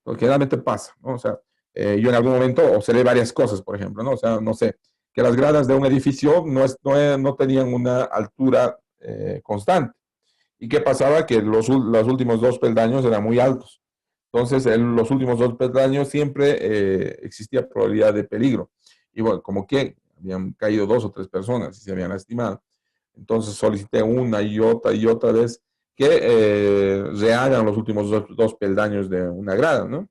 Porque generalmente pasa, ¿no? O sea, yo en algún momento observé varias cosas, por ejemplo, ¿no? O sea, no sé, que las gradas de un edificio no tenían una altura constante. ¿Y qué pasaba? Que los últimos dos peldaños eran muy altos. Entonces, en los últimos dos peldaños siempre existía probabilidad de peligro. Y bueno, como que habían caído dos o tres personas y se habían lastimado. Entonces solicité una y otra vez que rehagan los últimos dos peldaños de una grada, ¿no?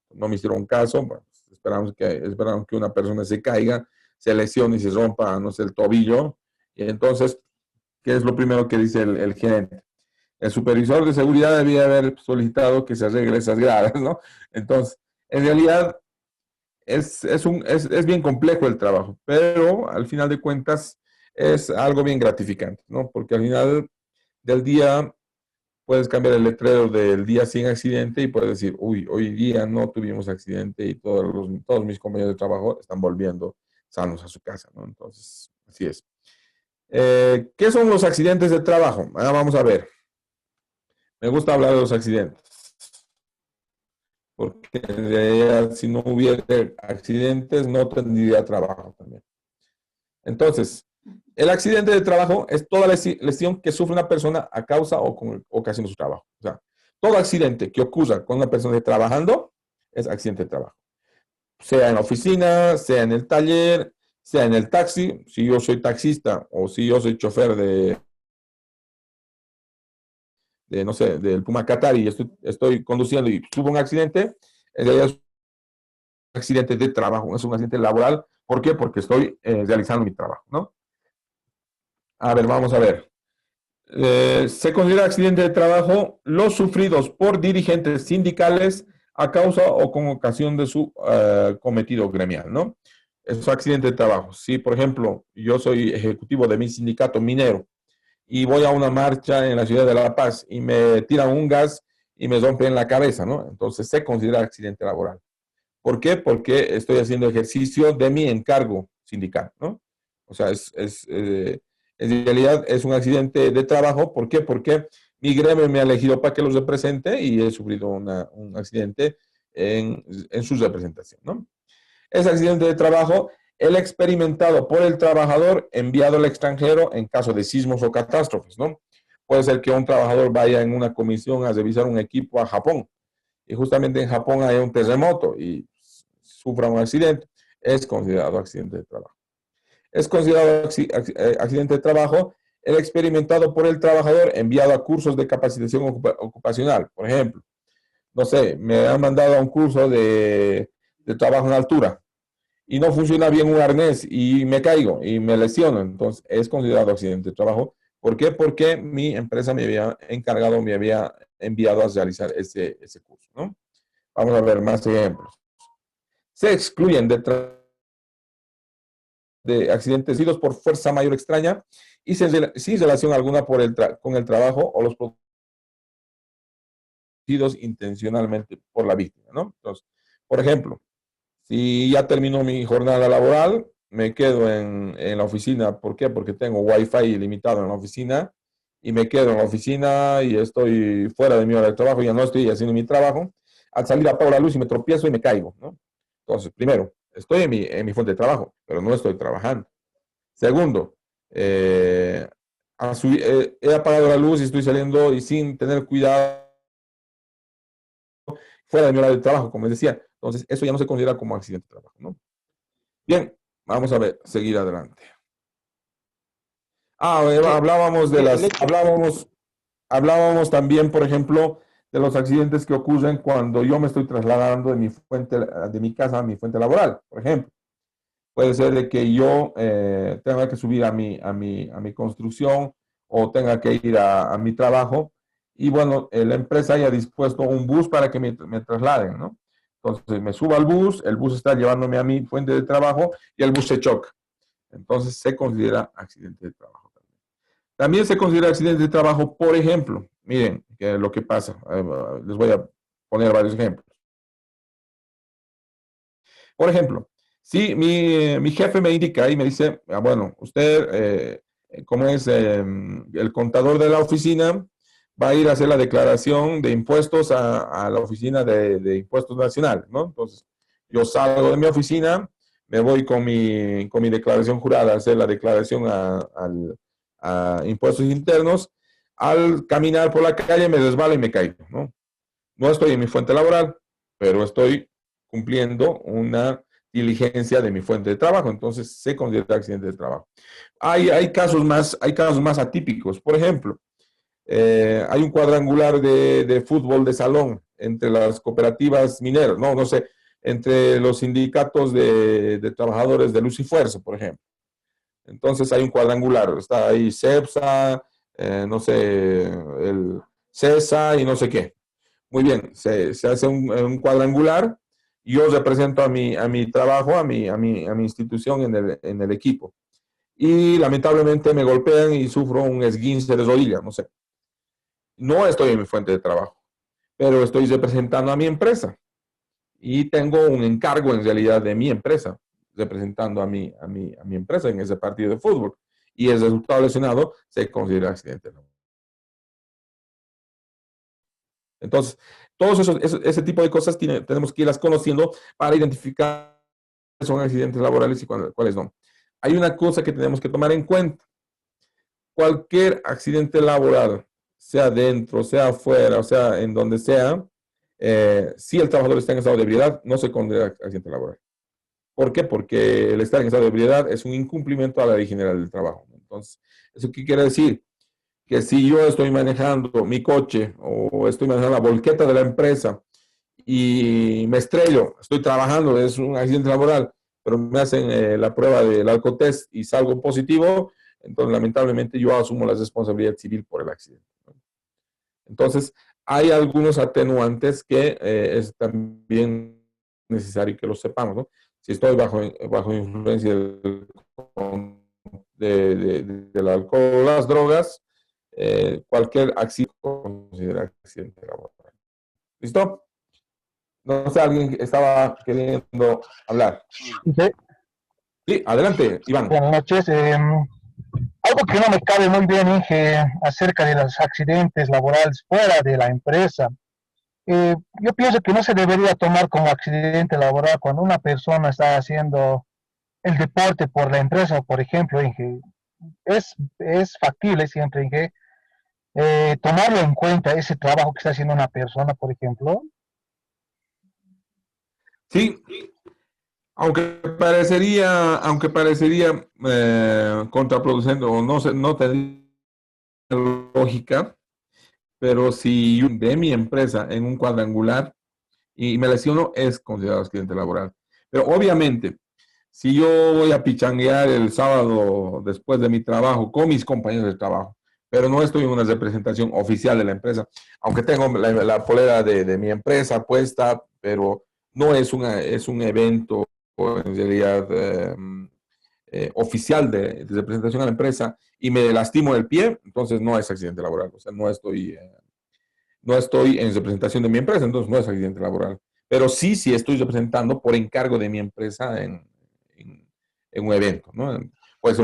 No me hicieron caso, bueno, esperaron que una persona se caiga, se lesione y se rompa, no sé, el tobillo. Y entonces, ¿qué es lo primero que dice el gerente? El supervisor de seguridad debía haber solicitado que se arregle esas gradas, ¿no? Entonces, en realidad es bien complejo el trabajo, pero al final de cuentas es algo bien gratificante, ¿no? Porque al final del día puedes cambiar el letrero del día sin accidente y puedes decir, uy, hoy día no tuvimos accidente y todos mis compañeros de trabajo están volviendo sanos a su casa, ¿no? Entonces, así es. ¿Qué son los accidentes de trabajo? Ahora vamos a ver. Me gusta hablar de los accidentes, porque en realidad, si no hubiera accidentes, no tendría trabajo también. Entonces, el accidente de trabajo es toda lesión que sufre una persona a causa o con ocasión de su trabajo. O sea, todo accidente que ocurra con una persona trabajando es accidente de trabajo. Sea en la oficina, sea en el taller, sea en el taxi, si yo soy taxista o si yo soy chofer no sé, del Puma Qatar y estoy conduciendo y tuvo un accidente, en realidad es un accidente de trabajo, es un accidente laboral. ¿Por qué? Porque estoy realizando mi trabajo, ¿no? A ver, vamos a ver. Se considera accidente de trabajo los sufridos por dirigentes sindicales a causa o con ocasión de su cometido gremial, ¿no? Es un accidente de trabajo. Si, por ejemplo, yo soy ejecutivo de mi sindicato minero y voy a una marcha en la ciudad de La Paz y me tiran un gas y me rompen la cabeza, ¿no? Entonces se considera accidente laboral. ¿Por qué? Porque estoy haciendo ejercicio de mi encargo sindical, ¿no? O sea, en realidad es un accidente de trabajo. ¿Por qué? Porque mi gremio me ha elegido para que los represente y he sufrido un accidente en su representación, ¿no? Es accidente de trabajo el experimentado por el trabajador enviado al extranjero en caso de sismos o catástrofes, ¿no? Puede ser que un trabajador vaya en una comisión a revisar un equipo a Japón y justamente en Japón hay un terremoto y sufra un accidente, es considerado accidente de trabajo. Es considerado accidente de trabajo el experimentado por el trabajador enviado a cursos de capacitación ocupacional. Por ejemplo, no sé, me han mandado a un curso de trabajo en altura y no funciona bien un arnés y me caigo y me lesiono. Entonces, es considerado accidente de trabajo. ¿Por qué? Porque mi empresa me había encargado, me había enviado a realizar ese curso, ¿no? Vamos a ver más ejemplos. Se excluyen de accidentes sidos por fuerza mayor extraña y sin relación alguna con el trabajo o los producidos intencionalmente por la víctima, ¿no? Entonces, por ejemplo, si ya terminó mi jornada laboral, me quedo en la oficina. ¿Por qué? Porque tengo Wi-Fi ilimitado en la oficina y me quedo en la oficina y estoy fuera de mi hora de trabajo, ya no estoy haciendo mi trabajo. Al salir apago la luz y me tropiezo y me caigo, ¿no? Entonces, primero, estoy en mi fuente de trabajo, pero no estoy trabajando. Segundo, he apagado la luz y estoy saliendo y sin tener cuidado fuera de mi hora de trabajo, como les decía. Entonces, eso ya no se considera como accidente de trabajo, ¿no? Bien, vamos a ver, seguir adelante. Que Hablábamos de el hecho, hablábamos también, por ejemplo, de los accidentes que ocurren cuando yo me estoy trasladando de mi casa a mi fuente laboral, por ejemplo. Puede ser de que yo tenga que subir a mi construcción o tenga que ir a mi trabajo y bueno, la empresa haya dispuesto un bus para que me trasladen, ¿no? Entonces me subo al bus, el bus está llevándome a mi fuente de trabajo y el bus se choca. Entonces se considera accidente de trabajo. También se considera accidente de trabajo, por ejemplo, miren lo que pasa. Les voy a poner varios ejemplos. Por ejemplo, si mi jefe me indica y me dice, bueno, usted, como es el contador de la oficina, va a ir a hacer la declaración de impuestos a la oficina de impuestos nacionales, ¿no? Entonces, yo salgo de mi oficina, me voy con mi declaración jurada a hacer la declaración a impuestos internos. Al caminar por la calle me resbalo y me caigo, ¿no? No estoy en mi fuente laboral, pero estoy cumpliendo una diligencia de mi fuente de trabajo, entonces se considera accidente de trabajo. Hay casos más atípicos. Por ejemplo, hay un cuadrangular de fútbol de salón entre las cooperativas mineras, no sé, entre los sindicatos de trabajadores de luz y fuerza, por ejemplo. Entonces hay un cuadrangular, está ahí CEPSA, no sé, el CESA y no sé qué. Muy bien, se hace un cuadrangular. Yo represento a mi trabajo, a mi institución en el equipo. Y lamentablemente me golpean y sufro un esguince de rodilla, no sé. No estoy en mi fuente de trabajo, pero estoy representando a mi empresa y tengo un encargo en realidad de mi empresa, representando a mi empresa en ese partido de fútbol. Y el resultado lesionado se considera accidente. Entonces, ese tipo de cosas tenemos que irlas conociendo para identificar cuáles son accidentes laborales y cuáles no. Hay una cosa que tenemos que tomar en cuenta. Cualquier accidente laboral, sea dentro, sea afuera, o sea en donde sea, si el trabajador está en estado de ebriedad, no se considera accidente laboral. ¿Por qué? Porque el estar en estado de ebriedad es un incumplimiento a la ley general del trabajo. Entonces, ¿eso qué quiere decir? Que si yo estoy manejando mi coche o estoy manejando la volqueta de la empresa y me estrello, estoy trabajando, es un accidente laboral, pero me hacen la prueba del alcotest y salgo positivo, entonces lamentablemente yo asumo la responsabilidad civil por el accidente. Entonces, hay algunos atenuantes que es también necesario que los sepamos, ¿no? Si estoy bajo influencia del alcohol o las drogas, cualquier accidente considera accidente laboral. ¿Listo? No sé, alguien estaba queriendo hablar. Sí, Sí, adelante, Iván. buenas noches. Algo que no me cabe muy bien, Inge, acerca de los accidentes laborales fuera de la empresa. Yo pienso que no se debería tomar como accidente laboral cuando una persona está haciendo el deporte por la empresa, por ejemplo, Inge. Es factible siempre, Inge, tomarlo en cuenta ese trabajo que está haciendo una persona, por ejemplo. Sí, aunque parecería contraproducente o no tendría lógica, pero si yo de mi empresa en un cuadrangular y me lesiono, es considerado accidente laboral. Pero obviamente, si yo voy a pichanguear el sábado después de mi trabajo con mis compañeros de trabajo, pero no estoy en una representación oficial de la empresa, aunque tengo la polera de mi empresa puesta, pero no es un evento en realidad oficial de representación a la empresa y me lastimo el pie, entonces no es accidente laboral. O sea, no estoy en representación de mi empresa, entonces no es accidente laboral. Pero sí estoy representando por encargo de mi empresa en un evento, ¿no? Pues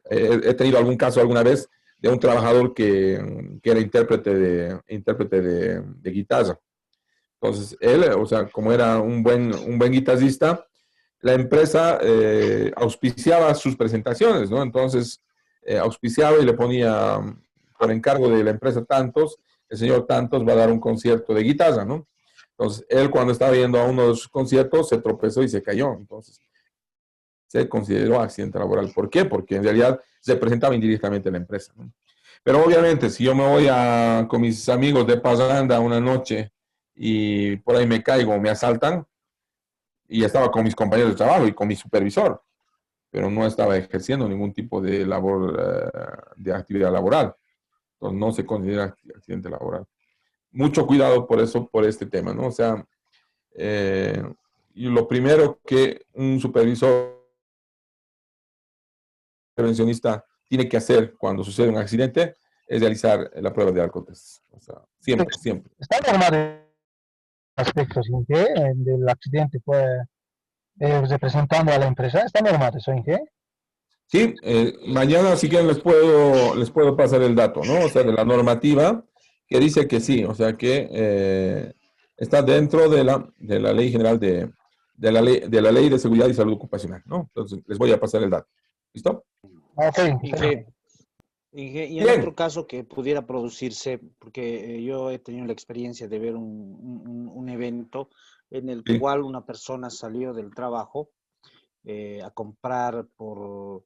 he tenido algún caso alguna vez de un trabajador que era intérprete de guitarra. Entonces, él, o sea, como era un buen guitarrista, la empresa auspiciaba sus presentaciones, ¿no? Entonces, auspiciaba y le ponía por encargo de la empresa tantos, el señor tantos va a dar un concierto de guitarra, ¿no? Entonces, él cuando estaba yendo a uno de sus conciertos se tropezó y se cayó. Entonces, se consideró accidente laboral. ¿Por qué? Porque en realidad se presentaba indirectamente en la empresa, ¿no? Pero obviamente, si yo me voy con mis amigos de pasanda una noche y por ahí me caigo o me asaltan, y estaba con mis compañeros de trabajo y con mi supervisor, pero no estaba ejerciendo ningún tipo de labor, de actividad laboral. Entonces no se considera accidente laboral. Mucho cuidado por eso, por este tema, ¿no? O sea, eh, y lo primero que un supervisor prevencionista tiene que hacer cuando sucede un accidente es realizar la prueba de alcotest. O sea, siempre, siempre. Está normado aspectos, Inge, del accidente fue representando a la empresa. Está normal eso, Inge. Sí, mañana si quieren les puedo pasar el dato, ¿no? O sea, de la normativa que dice que sí, o sea que está dentro de la ley general de la ley de seguridad y salud ocupacional, ¿no? Entonces, les voy a pasar el dato. ¿Listo? Ok, Inge, y en Bien. otro caso que pudiera producirse, porque yo he tenido la experiencia de ver un evento en el Sí. cual una persona salió del trabajo a comprar por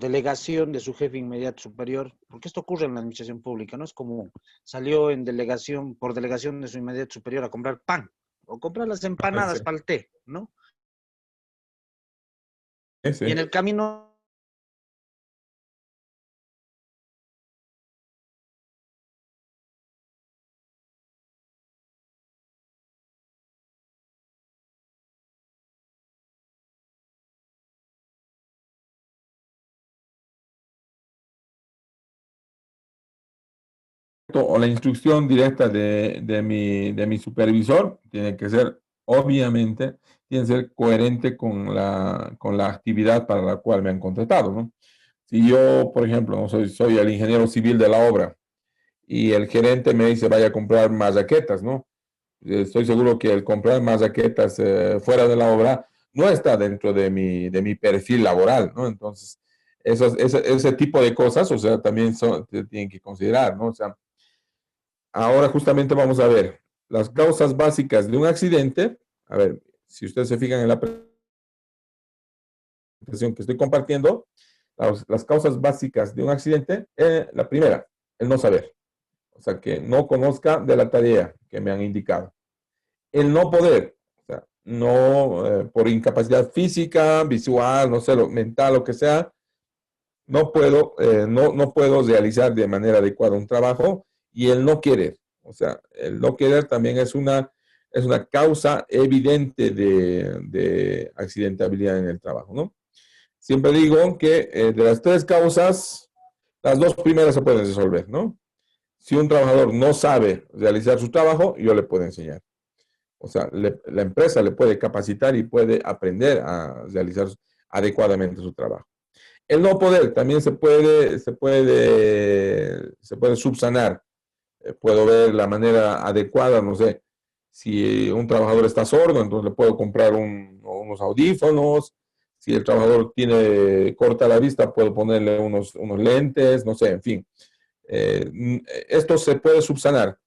delegación de su jefe inmediato superior, porque esto ocurre en la administración pública, no es común. Salió en delegación, por delegación de su inmediato superior a comprar pan o comprar las empanadas Sí, para el té, ¿no? Y en sí. el camino O la instrucción directa de mi supervisor tiene que ser, obviamente, tiene que ser coherente con la actividad para la cual me han contratado, ¿no? Si yo, por ejemplo, no soy el ingeniero civil de la obra y el gerente me dice vaya a comprar más raquetas, ¿no? Estoy seguro que el comprar más raquetas fuera de la obra no está dentro de mi perfil laboral, ¿no? Entonces, ese tipo de cosas, o sea, también se tienen que considerar, ¿no? O sea, ahora justamente vamos a ver las causas básicas de un accidente. A ver, si ustedes se fijan en la presentación que estoy compartiendo, las causas básicas de un accidente, la primera, el no saber. O sea, que no conozca de la tarea que me han indicado. El no poder, o sea, no por incapacidad física, visual, no sé, mental, lo que sea, no puedo realizar de manera adecuada un trabajo y el no querer. O sea, el no querer también es una causa evidente de accidentabilidad en el trabajo, ¿no? Siempre digo que de las tres causas, las dos primeras se pueden resolver, ¿no? Si un trabajador no sabe realizar su trabajo, yo le puedo enseñar. O sea, la empresa le puede capacitar y puede aprender a realizar adecuadamente su trabajo. El no poder también se puede subsanar. Puedo ver la manera adecuada, no sé, si un trabajador está sordo, entonces le puedo comprar unos audífonos. Si el trabajador tiene corta la vista, puedo ponerle unos lentes, no sé, en fin. Esto se puede subsanar.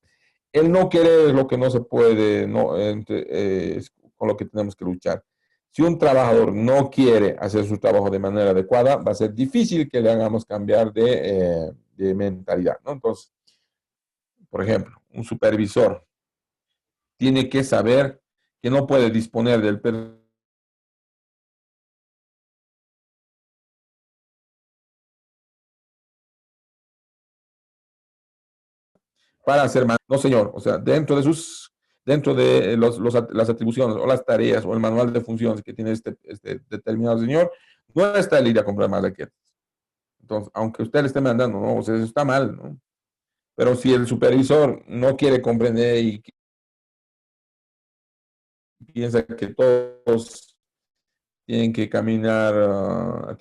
El no querer es lo que no se puede, no, es con lo que tenemos que luchar. Si un trabajador no quiere hacer su trabajo de manera adecuada, va a ser difícil que le hagamos cambiar de mentalidad, ¿no? Entonces, por ejemplo, un supervisor tiene que saber que no puede disponer del para hacer más. No, señor. O sea, dentro de las atribuciones o las tareas o el manual de funciones que tiene este determinado señor, no está el ir a comprar más raquetas. Entonces, aunque usted le esté mandando, no, o sea, eso está mal, ¿no? Pero si el supervisor no quiere comprender y piensa que todos tienen que caminar,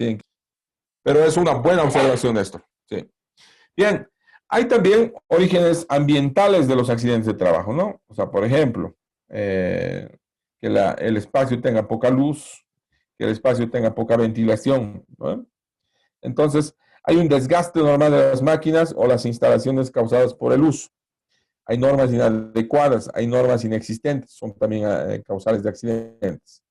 pero es una buena observación esto. Sí. Bien, hay también orígenes ambientales de los accidentes de trabajo, ¿no? O sea, por ejemplo, que el espacio tenga poca luz, que el espacio tenga poca ventilación, ¿no? Entonces, hay un desgaste normal de las máquinas o las instalaciones causadas por el uso. Hay normas inadecuadas, hay normas inexistentes, son también causales de accidentes.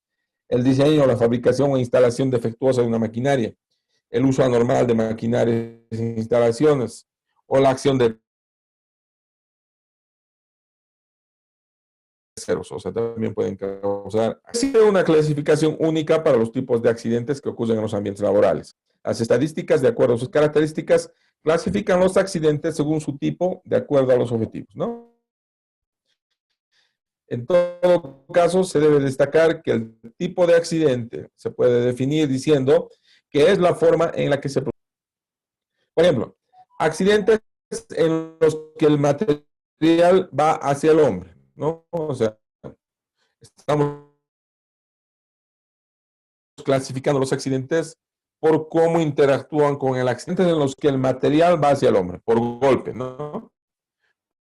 El diseño, la fabricación o instalación defectuosa de una maquinaria, el uso anormal de maquinarias e instalaciones, o la acción de terceros, o sea, también pueden causar. Existe una clasificación única para los tipos de accidentes que ocurren en los ambientes laborales. Las estadísticas, de acuerdo a sus características, clasifican los accidentes según su tipo, de acuerdo a los objetivos, ¿no? En todo caso, se debe destacar que el tipo de accidente se puede definir diciendo que es la forma en la que se produce. Por ejemplo, accidentes en los que el material va hacia el hombre, ¿no? O sea, estamos clasificando los accidentes por cómo interactúan con el accidente en los que el material va hacia el hombre, por golpe, ¿no?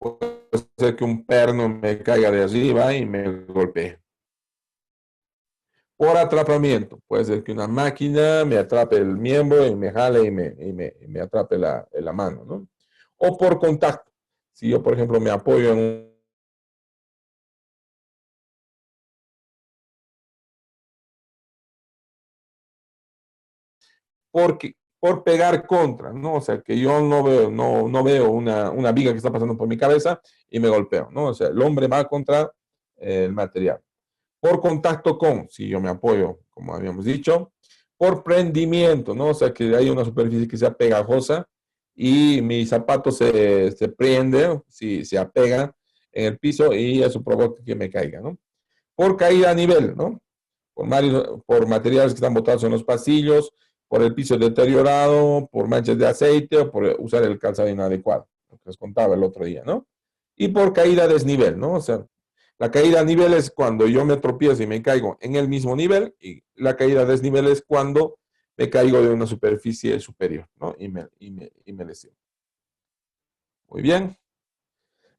puede ser que un perno me caiga de arriba y me golpee. Por atrapamiento, puede ser que una máquina me atrape el miembro y me jale y me atrape la mano, ¿no? O por contacto. Si yo, por ejemplo, me apoyo en un por pegar contra, ¿no? O sea, que yo no veo una viga que está pasando por mi cabeza y me golpeo, ¿no? O sea, el hombre va contra el material. Por contacto con, si yo me apoyo, como habíamos dicho, por prendimiento, ¿no? O sea, que hay una superficie que sea pegajosa y mi zapato se prende, si se apega en el piso y eso provoca que me caiga, ¿no? Por caída a nivel, ¿no? Por materiales que están botados en los pasillos, por el piso deteriorado, por manchas de aceite o por usar el calzado inadecuado, lo que les contaba el otro día, ¿no? Y por caída a desnivel, ¿no? O sea, la caída a nivel es cuando yo me tropiezo y me caigo en el mismo nivel, y la caída a desnivel es cuando me caigo de una superficie superior, ¿no? Y me lesiono. Muy bien.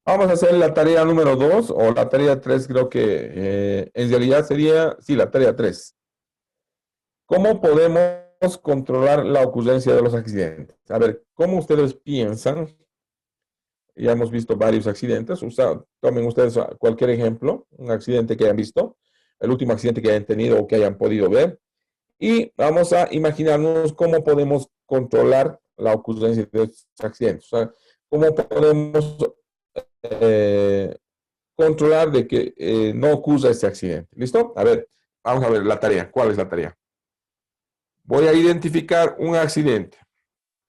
Vamos a hacer la tarea número 2 o la tarea 3, creo que en realidad sería, sí, la tarea 3. ¿Cómo podemos controlar la ocurrencia de los accidentes? A ver, ¿cómo ustedes piensan? Ya hemos visto varios accidentes. Tomen ustedes cualquier ejemplo, un accidente que hayan visto, el último accidente que hayan tenido o que hayan podido ver, y vamos a imaginarnos cómo podemos controlar la ocurrencia de estos accidentes. O sea, cómo podemos eh, controlar de que no ocurra este accidente. ¿Listo? A ver, vamos a ver la tarea. ¿Cuál es la tarea? Voy a identificar un accidente,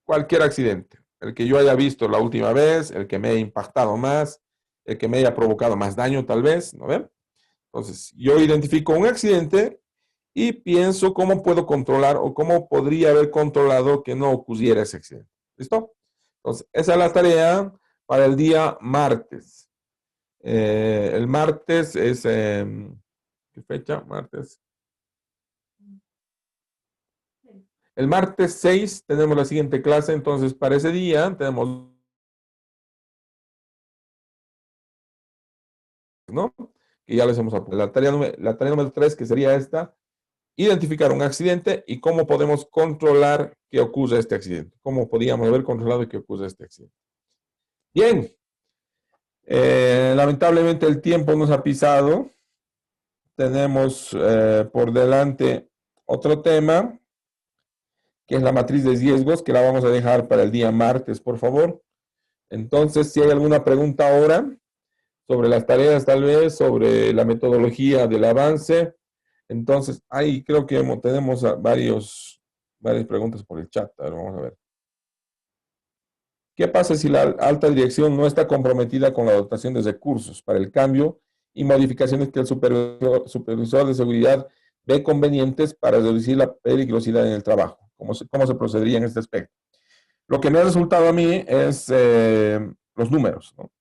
cualquier accidente, el que yo haya visto la última vez, el que me haya impactado más, el que me haya provocado más daño tal vez, ¿no ven? Entonces, yo identifico un accidente y pienso cómo puedo controlar o cómo podría haber controlado que no ocurriera ese accidente. ¿Listo? Entonces, esa es la tarea para el día martes. El martes es, ¿qué fecha? Martes. El martes 6 tenemos la siguiente clase, entonces para ese día tenemos, ¿no? Que ya les hemos apuntado. La tarea número 3, que sería esta, identificar un accidente y cómo podemos controlar que ocurra este accidente. ¿Cómo podríamos haber controlado que ocurra este accidente? Bien, lamentablemente el tiempo nos ha pisado. Tenemos por delante otro tema, que es la matriz de riesgos, que la vamos a dejar para el día martes, por favor. Entonces, si hay alguna pregunta ahora sobre las tareas, tal vez, sobre la metodología del avance, entonces, ahí creo que tenemos varias preguntas por el chat. A ver, vamos a ver. ¿Qué pasa si la alta dirección no está comprometida con la dotación de recursos para el cambio y modificaciones que el supervisor de seguridad ve convenientes para reducir la peligrosidad en el trabajo? ¿Cómo se procedería en este aspecto? Lo que me ha resultado a mí es los números, ¿no?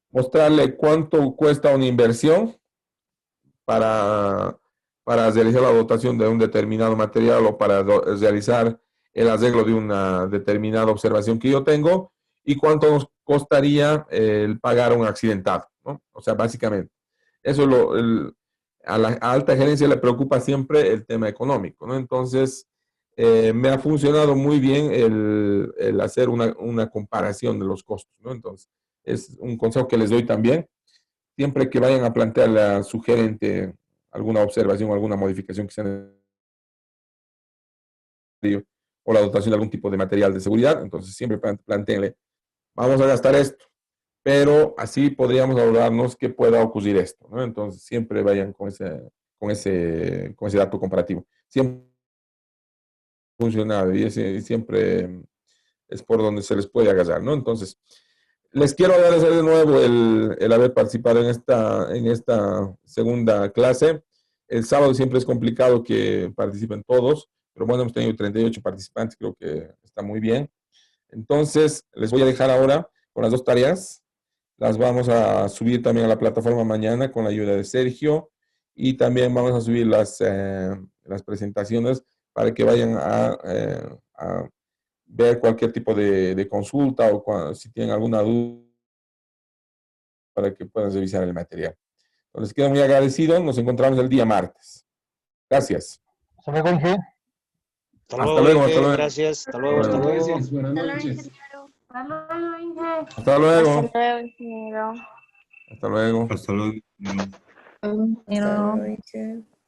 Mostrarle cuánto cuesta una inversión para, para realizar la dotación de un determinado material o para realizar el arreglo de una determinada observación que yo tengo y cuánto nos costaría el pagar un accidentado, ¿no? O sea, básicamente, eso a la alta gerencia le preocupa siempre el tema económico, ¿no? Entonces, me ha funcionado muy bien el hacer una comparación de los costos, ¿no? Entonces, es un consejo que les doy también. Siempre que vayan a plantearle a su gerente alguna observación o alguna modificación que sea necesario o la dotación de algún tipo de material de seguridad, entonces siempre planteenle, vamos a gastar esto, pero así podríamos ahorrarnos que pueda ocurrir esto, ¿no? Entonces siempre vayan con ese dato comparativo. Siempre ha funcionado y siempre es por donde se les puede agarrar, ¿no? Entonces, les quiero agradecer de nuevo el haber participado en esta segunda clase. El sábado siempre es complicado que participen todos, pero bueno, hemos tenido 38 participantes, creo que está muy bien. Entonces, les voy a dejar ahora con las dos tareas. Las vamos a subir también a la plataforma mañana con la ayuda de Sergio y también vamos a subir las presentaciones para que vayan a ver cualquier tipo de consulta o si tienen alguna duda para que puedan revisar el material. Entonces, quedo muy agradecido. Nos encontramos el día martes. Gracias. Hasta luego, Inge. Hasta Hasta luego, luego, Inge, hasta luego. gracias. Hasta luego, Hasta hasta luego. luego. Gracias, buenas Hasta luego, noches. ingeniero. Hasta luego, Inge. Hasta luego. Hasta luego, ingeniero. Hasta luego. Hasta luego. Hasta luego, ingeniero.